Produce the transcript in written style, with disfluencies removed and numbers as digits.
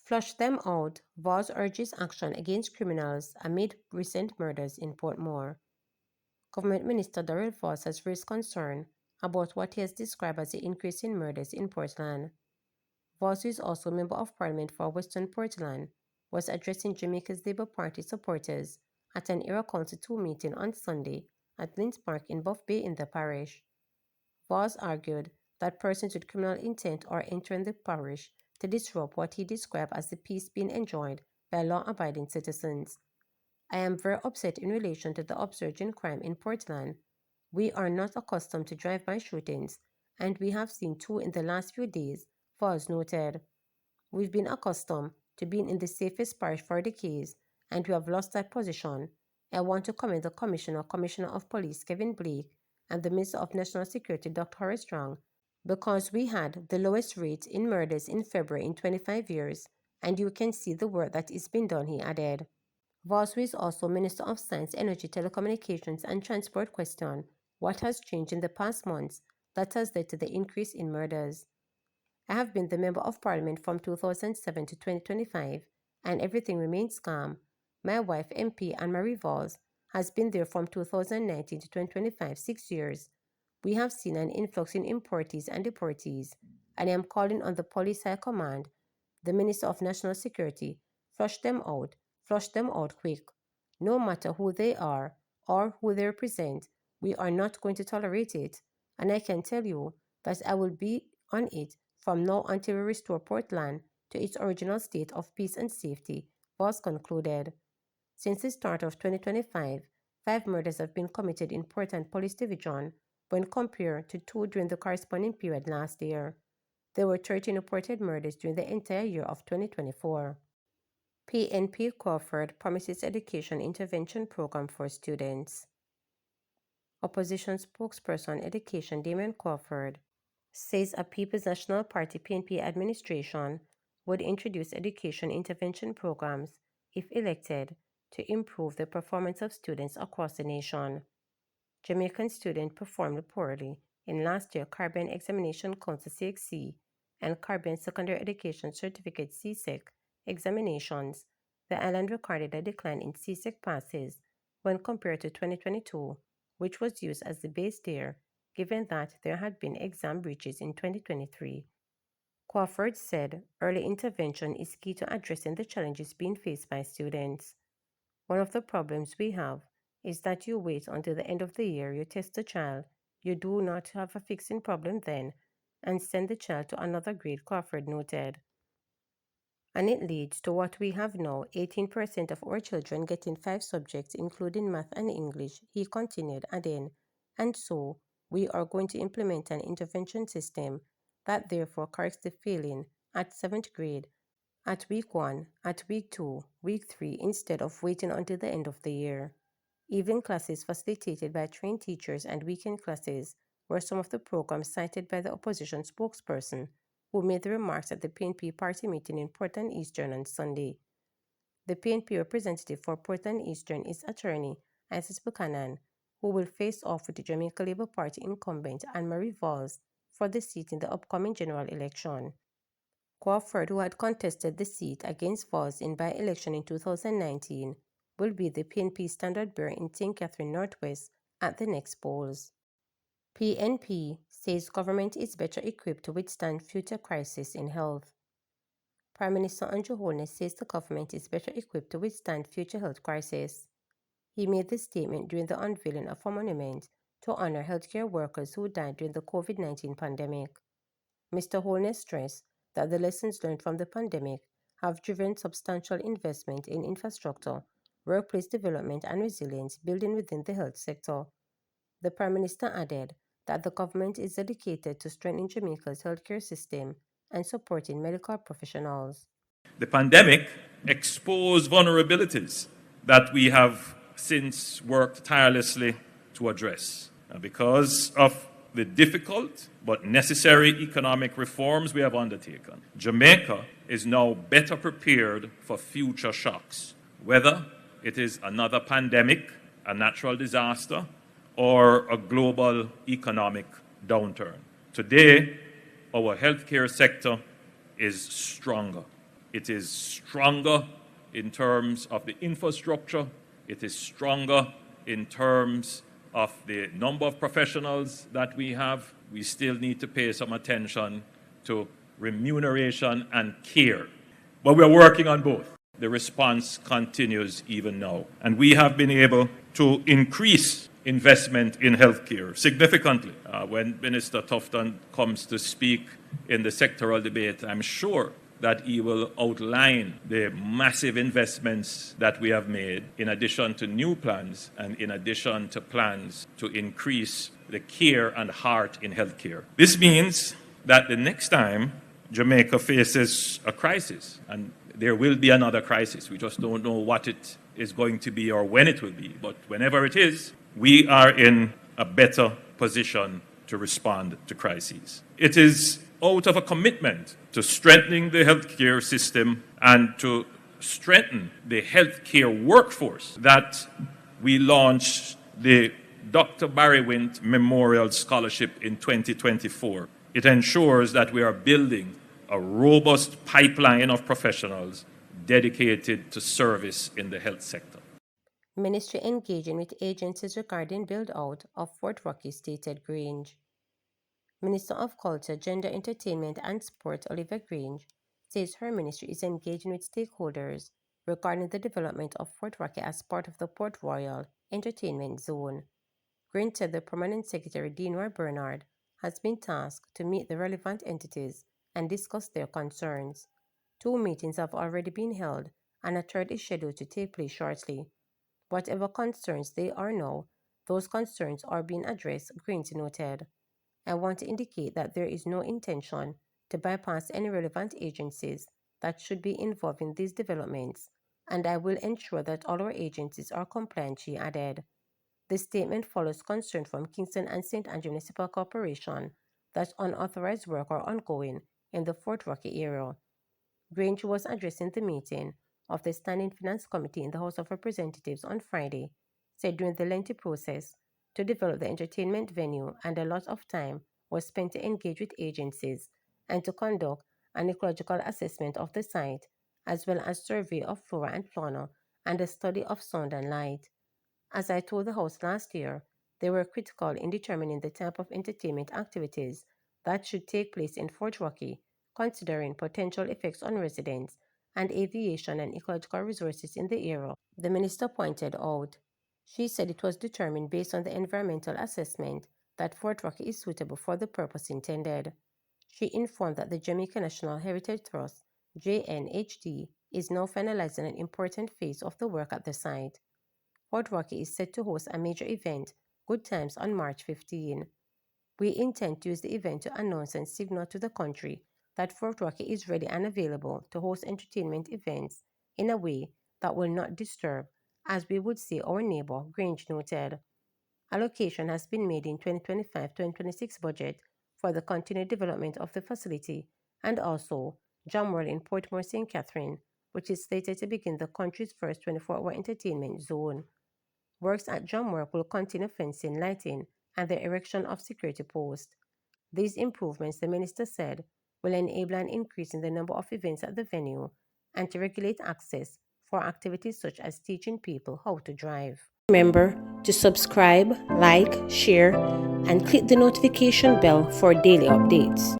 Flush them out. Voss urges action against criminals amid recent murders in Portmore. Government Minister Darrell Voss has raised concern about what he has described as the increase in murders in Portland. Voss, who is also Member of Parliament for Western Portland, was addressing Jamaica's Labour Party supporters at an Era Council 2 meeting on Sunday at Links Park in Buff Bay in the parish. Voss argued that persons with criminal intent are entering the parish to disrupt what he described as the peace being enjoyed by law-abiding citizens. I am very upset in relation to the upsurge in crime in Portland. We are not accustomed to drive-by shootings, and we have seen 2 in the last few days, Voss noted. We've been accustomed to being in the safest parish for decades, and we have lost that position. I want to commend the Commissioner of Police Kevin Blake and the Minister of National Security Dr. Horace Strong, because we had the lowest rate in murders in February in 25 years, and you can see the work that is being done, he added. Voss, who is also Minister of Science, Energy, Telecommunications and Transport, questioned what has changed in the past months that has led to the increase in murders. I have been the Member of Parliament from 2007 to 2025, and everything remains calm. My wife, MP Anne-Marie Voss, has been there from 2019 to 2025, 6 years. We have seen an influx in importees and deportees, and I am calling on the Police High Command, the Minister of National Security, flush them out quick. No matter who they are or who they represent, we are not going to tolerate it, and I can tell you that I will be on it from now until we restore Portland to its original state of peace and safety, Voss concluded. Since the start of 2025, 5 murders have been committed in Portland Police Division when compared to 2 during the corresponding period last year. There were 13 reported murders during the entire year of 2024. PNP Crawford promises education intervention program for students. Opposition spokesperson Education Damien Crawford says a People's National Party PNP administration would introduce education intervention programs, if elected, to improve the performance of students across the nation. Jamaican students performed poorly in last year's Caribbean Examination Council CXC and Caribbean Secondary Education Certificate CSEC examinations. The island recorded a decline in CSEC passes when compared to 2022, which was used as the base year, given that there had been exam breaches in 2023. Crawford said early intervention is key to addressing the challenges being faced by students. One of the problems we have is that you wait until the end of the year, you test the child, you do not have a fixing problem then, and send the child to another grade, Crawford noted. And it leads to what we have now, 18% of our children getting 5 subjects, including math and English, he continued, adding, and so we are going to implement an intervention system that therefore corrects the failing at 7th grade, at week 1, at week 2, week 3, instead of waiting until the end of the year. Evening classes facilitated by trained teachers and weekend classes were some of the programs cited by the opposition spokesperson, who made the remarks at the PNP party meeting in Portland Eastern on Sunday. The PNP representative for Portland Eastern is attorney Isis Buchanan, who will face off with the Jamaica Labour Party incumbent Anne-Marie Voss for the seat in the upcoming general election. Crawford, who had contested the seat against Voss in by-election in 2019, will be the PNP standard-bearer in St. Catherine Northwest at the next polls. PNP says government is better equipped to withstand future crises in health. Prime Minister Andrew Holness says the government is better equipped to withstand future health crises. He made this statement during the unveiling of a monument to honor healthcare workers who died during the COVID-19 pandemic. Mr. Holness stressed that the lessons learned from the pandemic have driven substantial investment in infrastructure, workplace development and resilience building within the health sector. The Prime Minister added that the government is dedicated to strengthening Jamaica's healthcare system and supporting medical professionals. The pandemic exposed vulnerabilities that we have since worked tirelessly to address. And because of the difficult but necessary economic reforms we have undertaken, Jamaica is now better prepared for future shocks, whether it is another pandemic a natural disaster or a global economic downturn. Today, our healthcare sector is stronger. It is stronger in terms of the infrastructure. It is stronger in terms of the number of professionals that we have. We still need to pay some attention to remuneration and care. But we're working on both. The response continues even now. And we have been able to increase investment in healthcare significantly. When Minister Tufton comes to speak in the sectoral debate, I'm sure that he will outline the massive investments that we have made, in addition to new plans and in addition to plans to increase the care and heart in healthcare. This means that the next time Jamaica faces a crisis, and there will be another crisis, we just don't know what it is going to be or when it will be, but whenever it is, we are in a better position to respond to crises. It is out of a commitment to strengthening the healthcare system and to strengthen the healthcare workforce that we launched the Dr. Barry Wint Memorial Scholarship in 2024. It ensures that we are building a robust pipeline of professionals dedicated to service in the health sector. Ministry engaging with agencies regarding build-out of Fort Rocky stated Grange. Minister of Culture, Gender, Entertainment and Sport Olivia Grange says her ministry is engaging with stakeholders regarding the development of Fort Rocky as part of the Port Royal Entertainment Zone. Grange said the Permanent Secretary Dinwar Bernard has been tasked to meet the relevant entities and discuss their concerns. 2 meetings have already been held and a third is scheduled to take place shortly. Whatever concerns they are now, those concerns are being addressed, Grange noted. I want to indicate that there is no intention to bypass any relevant agencies that should be involved in these developments, and I will ensure that all our agencies are compliant, she added. This statement follows concern from Kingston and St. Andrew Municipal Corporation that unauthorized work are ongoing in the Fort Rocky area. Grange was addressing the meeting of the Standing Finance Committee in the House of Representatives on Friday, said during the lengthy process to develop the entertainment venue and a lot of time was spent to engage with agencies and to conduct an ecological assessment of the site, as well as survey of flora and fauna and a study of sound and light. As I told the House last year, they were critical in determining the type of entertainment activities that should take place in Fort Rocky, considering potential effects on residents and aviation and ecological resources in the area, the minister pointed out. She said it was determined based on the environmental assessment that Fort Rocky is suitable for the purpose intended. She informed that the Jamaica National Heritage Trust, JNHT, is now finalizing an important phase of the work at the site. Fort Rocky is set to host a major event, Good Times, on March 15. We intend to use the event to announce and signal to the country that Fort Rocky is ready and available to host entertainment events in a way that will not disturb, as we would say, our neighbor, Grange noted. Allocation has been made in 2025-2026 budget for the continued development of the facility and also Jamworld in Portmore St. Catherine, which is slated to begin the country's first 24-hour entertainment zone. Works at Jamworld will continue fencing, lighting, and the erection of security posts. These improvements, the minister said, will enable an increase in the number of events at the venue and to regulate access for activities such as teaching people how to drive. Remember to subscribe, like, share, and click the notification bell for daily updates.